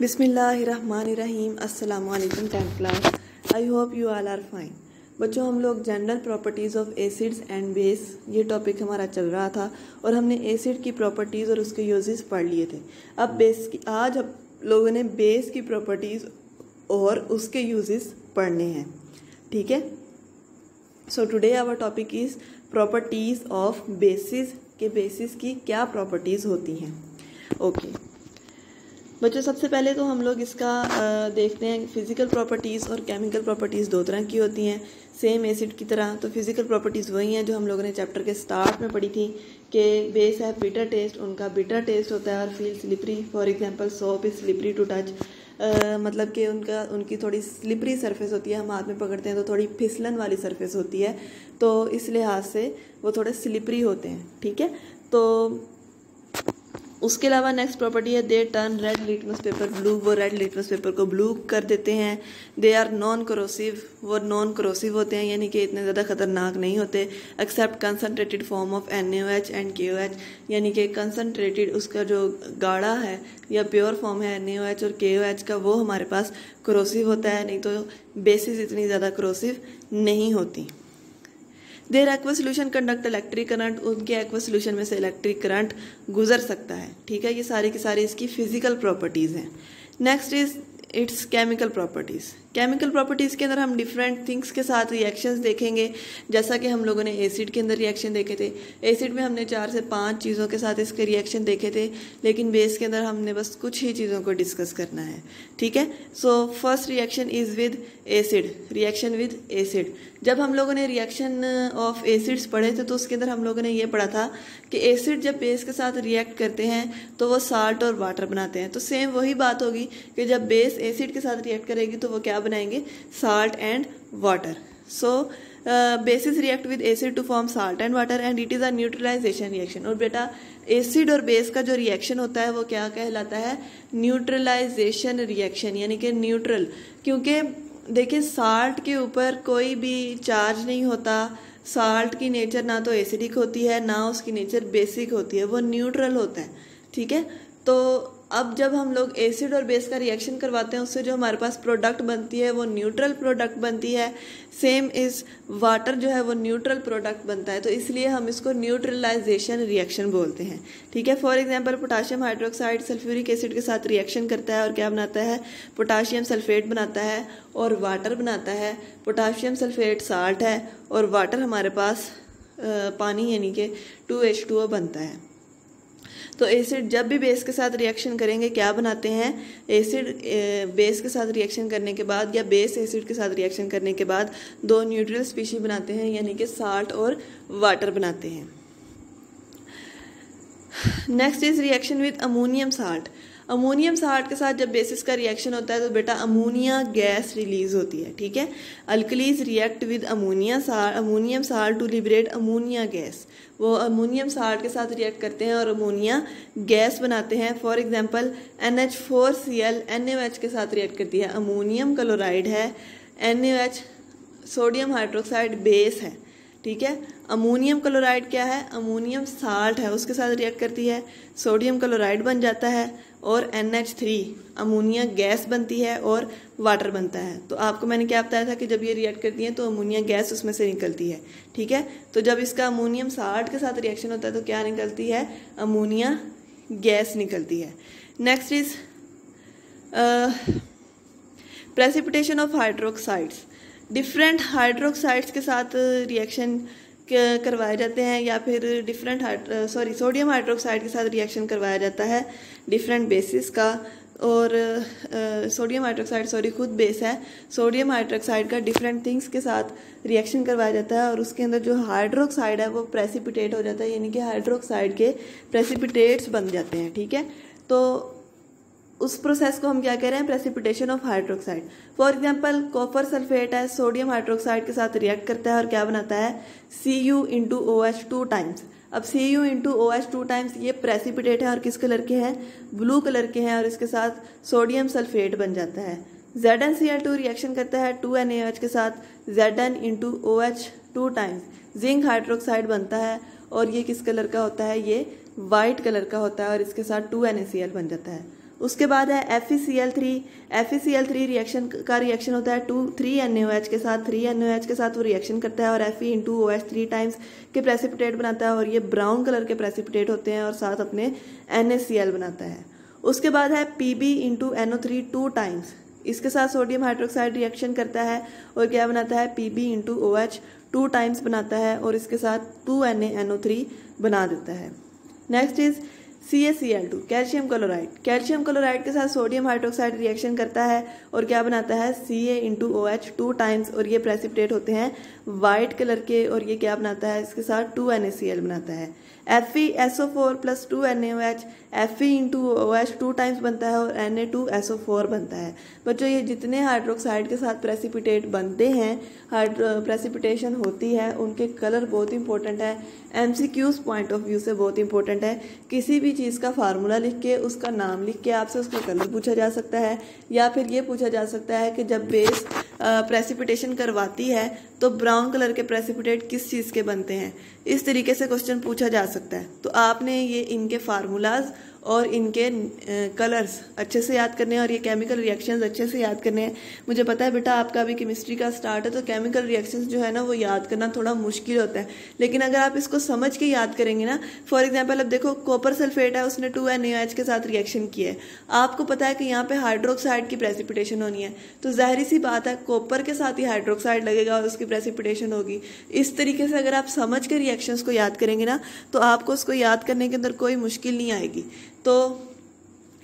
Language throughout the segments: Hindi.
बिस्मिल्लाहिर्रहमानिर्रहीम। अस्सलाम वालेकुम 10th class. I hope you all are fine. बच्चों, हम लोग general properties of acids and base ये टॉपिक हमारा चल रहा था और हमने एसिड की प्रॉपर्टीज़ और उसके यूजेस पढ़ लिए थे। अब आज हम लोगों ने बेस की प्रॉपर्टीज़ और उसके यूजेस पढ़ने हैं। ठीक है। So today our topic is properties of bases के बेसिस की क्या प्रॉपर्टीज़ होती हैं। ओके बच्चों, सबसे पहले तो हम लोग इसका देखते हैं। फिजिकल प्रॉपर्टीज़ और केमिकल प्रॉपर्टीज़ दो तरह की होती हैं, सेम एसिड की तरह। तो फिजिकल प्रॉपर्टीज़ वही हैं जो हम लोगों ने चैप्टर के स्टार्ट में पढ़ी थी कि बेस है बिटर टेस्ट, उनका बिटर टेस्ट होता है और feel slippery. For example soap is slippery to touch, मतलब कि उनकी थोड़ी स्लिपरी सरफेस होती है, हम हाथ में पकड़ते हैं तो थोड़ी फिसलन वाली सरफेस होती है, तो इस लिहाज से वो थोड़े स्लिपरी होते हैं। ठीक है। तो उसके अलावा नेक्स्ट प्रॉपर्टी है they turn red litmus paper blue, वो रेड लिटमस पेपर को ब्लू कर देते हैं। दे आर नॉन करोसिव, वो नॉन करोसिव होते हैं, यानी कि इतने ज़्यादा खतरनाक नहीं होते। Except concentrated form of NaOH and KOH, यानी कि कंसनट्रेटेड उसका जो गाढ़ा है या प्योर फॉर्म है NaOH और KOH का, वो हमारे पास करोसिव होता है, नहीं तो बेसिस इतनी ज़्यादा करोसिव नहीं होती। Their aqua solution conduct electric current, उनके एक्वा सोल्यूशन में से इलेक्ट्रिक करंट गुजर सकता है। ठीक है। ये सारी की सारी इसकी फिजिकल प्रॉपर्टीज़ हैं। Next is it's chemical properties. Chemical properties के अंदर हम डिफरेंट थिंग्स के साथ रिएक्शंस देखेंगे, जैसा कि हम लोगों ने एसिड के अंदर रिएक्शन देखे थे। एसिड में हमने 4 से 5 चीज़ों के साथ इसके रिएक्शन देखे थे, लेकिन बेस के अंदर हमने बस कुछ ही चीज़ों को डिस्कस करना है। ठीक है। So first reaction is with acid, reaction with acid. जब हम लोगों ने रिएक्शन ऑफ एसिड्स पढ़े थे तो उसके अंदर हम लोगों ने ये पढ़ा था कि एसिड जब बेस के साथ रिएक्ट करते हैं तो वो साल्ट और वाटर बनाते हैं। तो सेम वही बात होगी कि जब बेस एसिड के साथ रिएक्ट करेगी तो वो क्या बनाएंगे, salt and water. So bases react with acid to form salt and water and it is a neutralization reaction. और बेटा एसिड और बेस का जो रिएक्शन होता है वो क्या कहलाता है, न्यूट्रलाइजेशन रिएक्शन, यानी कि न्यूट्रल। क्योंकि देखिए साल्ट के ऊपर कोई भी चार्ज नहीं होता, साल्ट की नेचर ना तो एसिडिक होती है ना उसकी नेचर बेसिक होती है, वो न्यूट्रल होता है। ठीक है। तो अब जब हम लोग एसिड और बेस का रिएक्शन करवाते हैं उससे जो हमारे पास प्रोडक्ट बनती है वो न्यूट्रल प्रोडक्ट बनती है। सेम इज वाटर जो है वो न्यूट्रल प्रोडक्ट बनता है, तो इसलिए हम इसको न्यूट्रलाइजेशन रिएक्शन बोलते हैं। ठीक है। For example potassium hydroxide sulphuric acid के साथ रिएक्शन करता है और क्या बनाता है, पोटाशियम सल्फेट बनाता है और वाटर बनाता है। पोटाशियम सल्फेट साल्ट है और वाटर हमारे पास पानी यानी कि 2H2O बनता है। तो एसिड जब भी बेस के साथ रिएक्शन करेंगे क्या बनाते हैं, एसिड बेस के साथ रिएक्शन करने के बाद या बेस एसिड के साथ रिएक्शन करने के बाद दो न्यूट्रल स्पीशी बनाते हैं, यानी कि साल्ट और वाटर बनाते हैं। Next is reaction with ammonium salt. Ammonium salt के साथ जब बेसिस का रिएक्शन होता है तो बेटा अमोनिया गैस रिलीज होती है। ठीक है। Alkalis react with ammonium salt to liberate ammonia gas, वो अमोनियम साल्ट के साथ रिएक्ट करते हैं और अमोनिया गैस बनाते हैं। फॉर एग्जांपल NH4Cl NaOH के साथ रिएक्ट करती है, अमोनियम क्लोराइड है, NaOH सोडियम हाइड्रोक्साइड बेस है। ठीक है। अमोनियम क्लोराइड क्या है, अमोनियम साल्ट है, उसके साथ रिएक्ट करती है, सोडियम क्लोराइड बन जाता है और NH3 अमोनिया गैस बनती है और वाटर बनता है। तो आपको मैंने क्या बताया था कि जब ये रिएक्ट करती है तो अमोनिया गैस उसमें से निकलती है। ठीक है। तो जब इसका अमोनियम साल्ट के साथ रिएक्शन होता है तो क्या निकलती है, अमोनिया गैस निकलती है। Next is precipitation of hydroxides. Different hydroxides के साथ रिएक्शन करवाए जाते हैं या फिर सोडियम हाइड्रोक्साइड के साथ रिएक्शन करवाया जाता है डिफरेंट बेसिस का। और सोडियम हाइड्रोक्साइड खुद बेस है, सोडियम हाइड्रोक्साइड का डिफरेंट थिंग्स के साथ रिएक्शन करवाया जाता है और उसके अंदर जो हाइड्रोक्साइड है वो प्रेसिपिटेट हो जाता है, यानी कि हाइड्रोक्साइड के प्रेसिपिटेट्स बन जाते हैं। ठीक है। तो उस प्रोसेस को हम क्या कह रहे हैं, precipitation of hydroxide. For example copper sulphate है, सोडियम हाइड्रोक्साइड के साथ रिएक्ट करता है और क्या बनाता है, Cu(OH) 2 टाइम्स। अब Cu(OH) 2 टाइम्स ये प्रेसिपिटेट है और किस कलर के हैं, ब्लू कलर के हैं, और इसके साथ सोडियम सल्फेट बन जाता है। ZnCl2 रिएक्शन करता है 2NaOH के साथ, Zn(OH) 2 टाइम्स जिंक हाइड्रोक्साइड बनता है और ये किस कलर का होता है, ये वाइट कलर का होता है और इसके साथ 2NaCl बन जाता है। उसके बाद है FeCl3। FeCl3 रिएक्शन होता है 3NaOH के साथ। 3NaOH के साथ वो रिएक्शन करता है और Fe इंटू OH 3 टाइम्स के प्रेसिपिटेट बनाता है और ये ब्राउन कलर के प्रेसिपिटेट होते हैं और साथ अपने NaCl बनाता है। उसके बाद है Pb इंटू NO3 2 टाइम्स। इसके साथ सोडियम हाइड्रोक्साइड रिएक्शन करता है और क्या बनाता है Pb इंटू OH 2 टाइम्स बनाता है और इसके साथ 2NaNO3 बना देता है। Next is CaCl2 calcium chloride. Calcium chloride के साथ सोडियम हाइड्रोक्साइड रिएक्शन करता है और क्या बनाता है Ca इंटू OH 2 टाइम्स और ये प्रेसिपिटेट होते हैं वाइट कलर के और ये क्या बनाता है इसके साथ 2NaCl बनाता है। FeSO4 plus 2NaOH Fe into OH 2 times बनता है और Na2SO4 बनता है। बच्चों ये जितने हाइड्रोक्साइड के साथ प्रेसिपिटेट बनते हैं, प्रेसिपिटेशन होती है, उनके कलर बहुत इंपॉर्टेंट है। MCQs पॉइंट ऑफ व्यू से बहुत इंपॉर्टेंट है। किसी भी चीज़ का फार्मूला लिख के उसका नाम लिख के आपसे उसका कलर पूछा जा सकता है या फिर ये पूछा जा सकता है कि जब बेस प्रेसिपिटेशन करवाती है तो ब्राउन कलर के प्रेसिपिटेट किस चीज़ के बनते हैं। इस तरीके से क्वेश्चन पूछा जा सकता है। तो आपने ये इनके फार्मूलाज और इनके कलर्स अच्छे से याद करने हैं और ये केमिकल रिएक्शंस अच्छे से याद करने हैं। मुझे पता है बेटा आपका अभी केमिस्ट्री का स्टार्ट है तो केमिकल रिएक्शंस जो है ना वो याद करना थोड़ा मुश्किल होता है, लेकिन अगर आप इसको समझ के याद करेंगे ना, फॉर एग्जांपल अब देखो कॉपर सल्फेट है, उसने 2NaOH के साथ रिएक्शन किया है। आपको पता है कि यहाँ पे हाइड्रोक्साइड की प्रेसिपिटेशन होनी है तो जाहिर सी बात है कॉपर के साथ ही हाइड्रोक्साइड लगेगा और उसकी प्रेसिपिटेशन होगी। इस तरीके से अगर आप समझ के रिएक्शंस को याद करेंगे ना तो आपको उसको याद करने के अंदर कोई मुश्किल नहीं आएगी। तो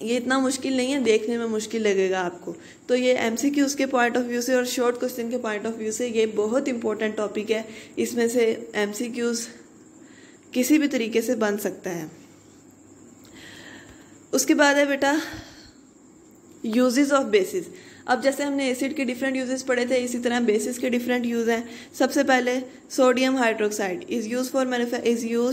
ये इतना मुश्किल नहीं है, देखने में मुश्किल लगेगा आपको। तो ये MCQs के पॉइंट ऑफ व्यू से और शॉर्ट क्वेश्चन के पॉइंट ऑफ व्यू से ये बहुत इंपॉर्टेंट टॉपिक है। इसमें से MCQs किसी भी तरीके से बन सकता है। उसके बाद है बेटा यूजेस ऑफ बेसिस। अब जैसे हमने एसिड के डिफरेंट यूजेस पढ़े थे, इसी तरह बेसिस के डिफरेंट यूज हैं। सबसे पहले sodium hydroxide is used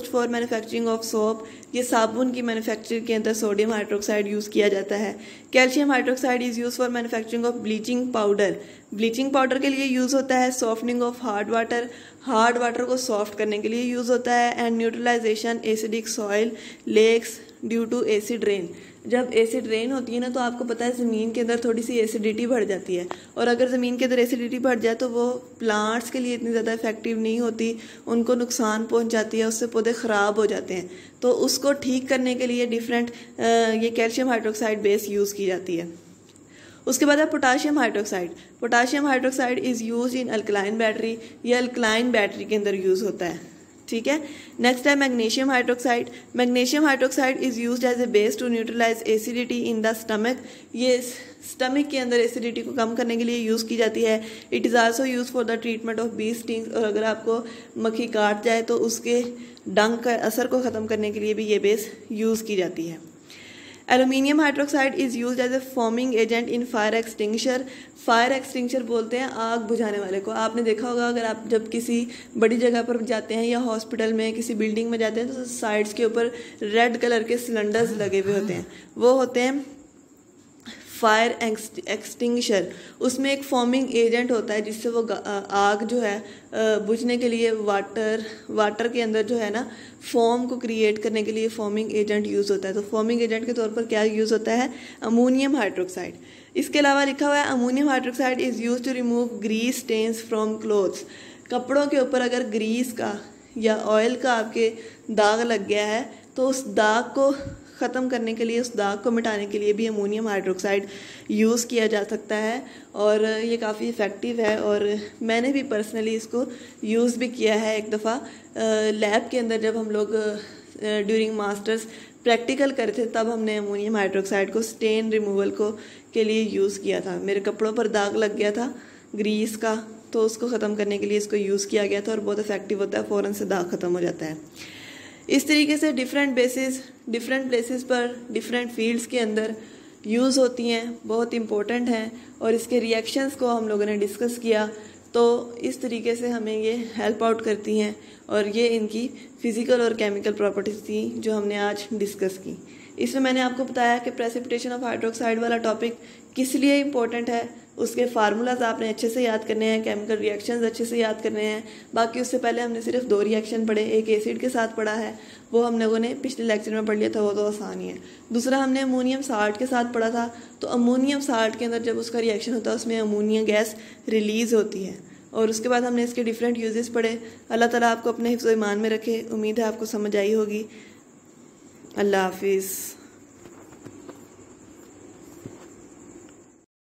for manufacturing of soap. ये साबुन की मैन्युफैक्चर के अंदर सोडियम हाइड्रोक्साइड यूज किया जाता है। Calcium hydroxide is used for manufacturing of bleaching powder. Bleaching powder के लिए यूज होता है। सॉफ्टनिंग ऑफ हार्ड वाटर को सॉफ्ट करने के लिए यूज होता है। And neutralization acidic soil lakes due to acid rain. जब एसिड रेन होती है ना तो आपको पता है ज़मीन के अंदर थोड़ी सी एसिडिटी बढ़ जाती है और अगर ज़मीन के अंदर एसिडिटी बढ़ जाए तो वो प्लांट्स के लिए इतनी ज़्यादा इफेक्टिव नहीं होती, उनको नुकसान पहुंचाती है, उससे पौधे ख़राब हो जाते हैं। तो उसको ठीक करने के लिए डिफरेंट ये कैल्शियम हाइड्रोक्साइड बेस यूज़ की जाती है। उसके बाद है potassium hydroxide. Potassium hydroxide is use in alkaline battery. ये अल्कलाइन बैटरी के अंदर यूज़ होता है, ठीक है। नेक्स्ट है magnesium hydroxide. Magnesium hydroxide is used as a base to neutralize acidity in the stomach. ये स्टमक के अंदर एसिडिटी को कम करने के लिए यूज़ की जाती है। It is also use for the treatment of bee stings. और अगर आपको मक्खी काट जाए तो उसके डंक का असर को ख़त्म करने के लिए भी ये बेस यूज़ की जाती है। Aluminium hydroxide is used as a forming agent in fire extinguisher. Fire extinguisher बोलते हैं आग बुझाने वाले को। आपने देखा होगा अगर आप जब किसी बड़ी जगह पर जाते हैं या हॉस्पिटल में किसी बिल्डिंग में जाते हैं तो साइड्स के ऊपर रेड कलर के सिलेंडर्स लगे हुए होते हैं, वो होते हैं फायर एक्सटिंग्विशर। उसमें एक फॉर्मिंग एजेंट होता है जिससे वो आग जो है बुझने के लिए वाटर के अंदर जो है ना फॉर्म को क्रिएट करने के लिए फॉर्मिंग एजेंट यूज़ होता है। तो फॉर्मिंग एजेंट के तौर पर क्या यूज़ होता है? Ammonium hydroxide. इसके अलावा लिखा हुआ है ammonium hydroxide is use to remove grease stains from clothes. कपड़ों के ऊपर अगर ग्रीस का या ऑयल का आपके दाग लग गया है तो उस दाग को ख़त्म करने के लिए, उस दाग को मिटाने के लिए भी अमोनियम हाइड्रोक्साइड यूज़ किया जा सकता है और ये काफ़ी इफ़ेक्टिव है। और मैंने भी पर्सनली इसको यूज़ भी किया है एक दफ़ा लैब के अंदर। जब हम लोग ड्यूरिंग मास्टर्स प्रैक्टिकल करते थे तब हमने अमोनियम हाइड्रोक्साइड को स्टेन रिमूवल के लिए यूज़ किया था। मेरे कपड़ों पर दाग लग गया था ग्रीस का, तो उसको ख़त्म करने के लिए इसको यूज़ किया गया था और बहुत इफेक्टिव होता है, फ़ौरन से दाग ख़त्म हो जाता है। इस तरीके से डिफरेंट बेसिस डिफरेंट प्लेसेस पर डिफरेंट फील्ड्स के अंदर यूज़ होती हैं, बहुत इंपॉर्टेंट हैं और इसके रिएक्शंस को हम लोगों ने डिस्कस किया। तो इस तरीके से हमें ये हेल्प आउट करती हैं और ये इनकी फिज़िकल और केमिकल प्रॉपर्टीज़ थी जो हमने आज डिस्कस की। इसमें मैंने आपको बताया कि प्रेसिपिटेशन ऑफ हाइड्रोक्साइड वाला टॉपिक किस लिए इम्पोर्टेंट है, उसके फार्मूलाज आपने अच्छे से याद करने हैं, केमिकल रिएक्शंस अच्छे से याद करने हैं। बाकी उससे पहले हमने सिर्फ 2 रिएक्शन पढ़े, एक एसिड के साथ पढ़ा है, वो हम लोगों ने पिछले लेक्चर में पढ़ लिया था, वो तो आसान ही है। दूसरा हमने अमोनियम साल्ट के साथ पढ़ा था। तो अमोनियम साल्ट के अंदर जब उसका रिएक्शन होता है उसमें अमोनिया गैस रिलीज़ होती है। और उसके बाद हमने इसके डिफरेंट यूजेस पढ़े। अल्लाह ताला आपको अपने हिफ्ज़-ओ-ईमान में रखे। उम्मीद है आपको समझ आई होगी। अल्लाह हाफिज़।